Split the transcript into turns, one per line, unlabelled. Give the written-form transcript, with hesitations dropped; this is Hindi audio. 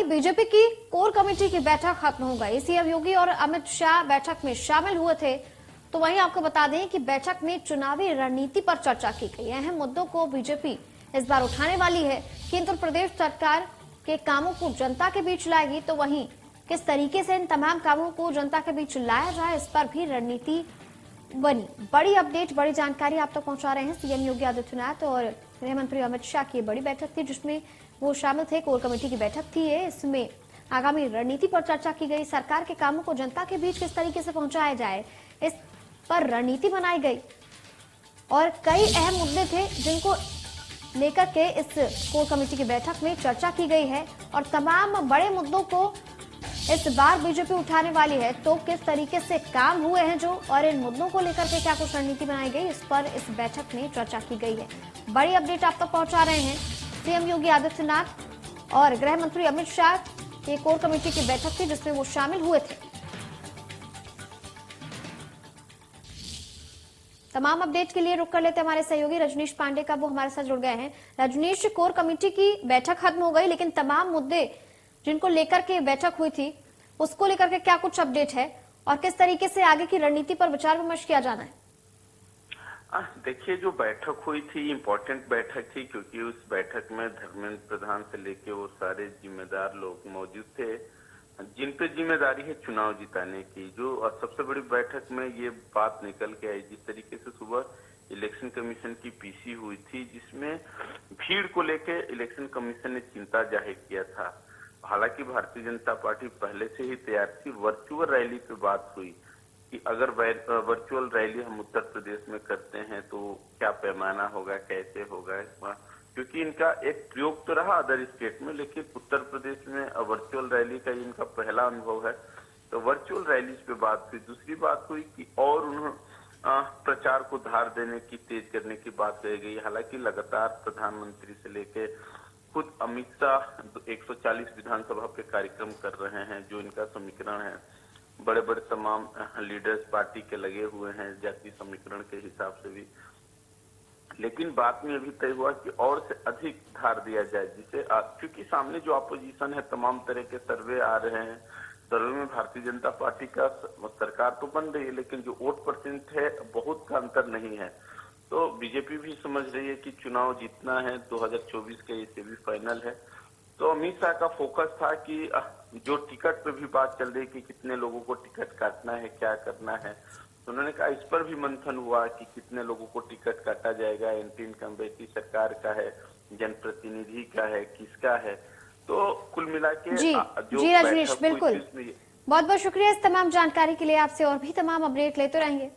वहीं बीजेपी की कोर कमेटी की बैठक खत्म हो गई। सीएम योगी और अमित शाह बैठक में शामिल हुए थे। तो वहीं आपको बता दें कि बैठक में चुनावी रणनीति पर चर्चा की गई। अहम मुद्दों को बीजेपी इस बार उठाने वाली है कि उत्तर प्रदेश सरकार के कामों को जनता के बीच लाएगी, तो वहीं किस तरीके से इन तमाम कामों को जनता के बीच लाया जाए, इस पर भी रणनीति बनी। बड़ी अपडेट, बड़ी जानकारी आप तक पहुंचा रहे हैं सीएम योगी आदित्यनाथ और गृह मंत्री अमित शाह की बड़ी बैठक थी, जिसमें वो शामिल थे। कोर कमेटी की बैठक थी ये। इसमें आगामी रणनीति पर चर्चा की गई। सरकार के कामों को जनता के बीच किस तरीके से पहुंचाया जाए, इस पर रणनीति बनाई गई और कई अहम मुद्दे थे जिनको लेकर के इस कोर कमेटी की बैठक में चर्चा की गई है और तमाम बड़े मुद्दों को इस बार बीजेपी उठाने वाली है। तो किस तरीके से काम हुए हैं जो और इन मुद्दों को लेकर के क्या कुछ रणनीति बनाई गई, इस पर इस बैठक में चर्चा की गई है। बड़ी अपडेट आप तक पहुंचा रहे हैं। सीएम योगी आदित्यनाथ और गृह मंत्री अमित शाह की कोर कमेटी की बैठक थी, जिसमें वो शामिल हुए थे। तमाम अपडेट के लिए रुक कर लेते हमारे सहयोगी रजनीश पांडे का, वो हमारे साथ जुड़ गए हैं। रजनीश, कोर कमेटी की बैठक खत्म हो गई, लेकिन तमाम मुद्दे जिनको लेकर के बैठक हुई थी उसको लेकर के क्या कुछ अपडेट है और किस तरीके से आगे की रणनीति पर विचार विमर्श किया जाना है?
देखिए, जो बैठक हुई थी इम्पोर्टेंट बैठक थी, क्योंकि उस बैठक में धर्मेंद्र प्रधान से लेके वो सारे जिम्मेदार लोग मौजूद थे जिन पे जिम्मेदारी है चुनाव जिताने की। जो सबसे बड़ी बैठक में ये बात निकल के आई, जिस तरीके से सुबह इलेक्शन कमीशन की पीसी हुई थी, जिसमें भीड़ को लेके इलेक्शन कमीशन ने चिंता जाहिर किया था। हालांकि भारतीय जनता पार्टी पहले से ही तैयार थी। वर्चुअल रैली पे बात हुई कि अगर वर्चुअल रैली हम उत्तर प्रदेश में करते हैं तो क्या पैमाना होगा, कैसे होगा, क्योंकि इनका एक प्रयोग तो रहा अदर स्टेट में, लेकिन उत्तर प्रदेश में वर्चुअल रैली का इनका पहला अनुभव है। तो वर्चुअल रैली पे बात हुई। दूसरी बात हुई कि और उन्होंने प्रचार को धार देने की, तेज करने की बात कही गई। हालांकि लगातार प्रधानमंत्री से लेके खुद अमित शाह 140 विधानसभा पे कार्यक्रम कर रहे हैं, जो इनका समीकरण है। बड़े बड़े तमाम लीडर्स पार्टी के लगे हुए हैं जातीय समीकरण के हिसाब से भी। लेकिन बात में अभी तय हुआ कि और से अधिक धार दिया जाए, जिसे क्योंकि सामने जो अपोजिशन है, तमाम तरह के सर्वे आ रहे हैं। सर्वे में भारतीय जनता पार्टी का सरकार तो बन रही है, लेकिन जो वोट परसेंट है बहुत का अंतर नहीं है। तो बीजेपी भी समझ रही है कि चुनाव जीतना है, 2024 के ये सेमीफाइनल है। तो अमित शाह का फोकस था कि जो टिकट पे भी बात चल रही कि कितने लोगों को टिकट काटना है, क्या करना है, तो उन्होंने कहा इस पर भी मंथन हुआ कि कितने लोगों को टिकट काटा जाएगा, एंटी इनकम्बेंसी सरकार का है, जनप्रतिनिधि का है, किसका है। तो कुल मिला के
जी रजनीश, बिल्कुल बहुत बहुत शुक्रिया इस तमाम जानकारी के लिए। आपसे और भी तमाम अपडेट लेते रहेंगे।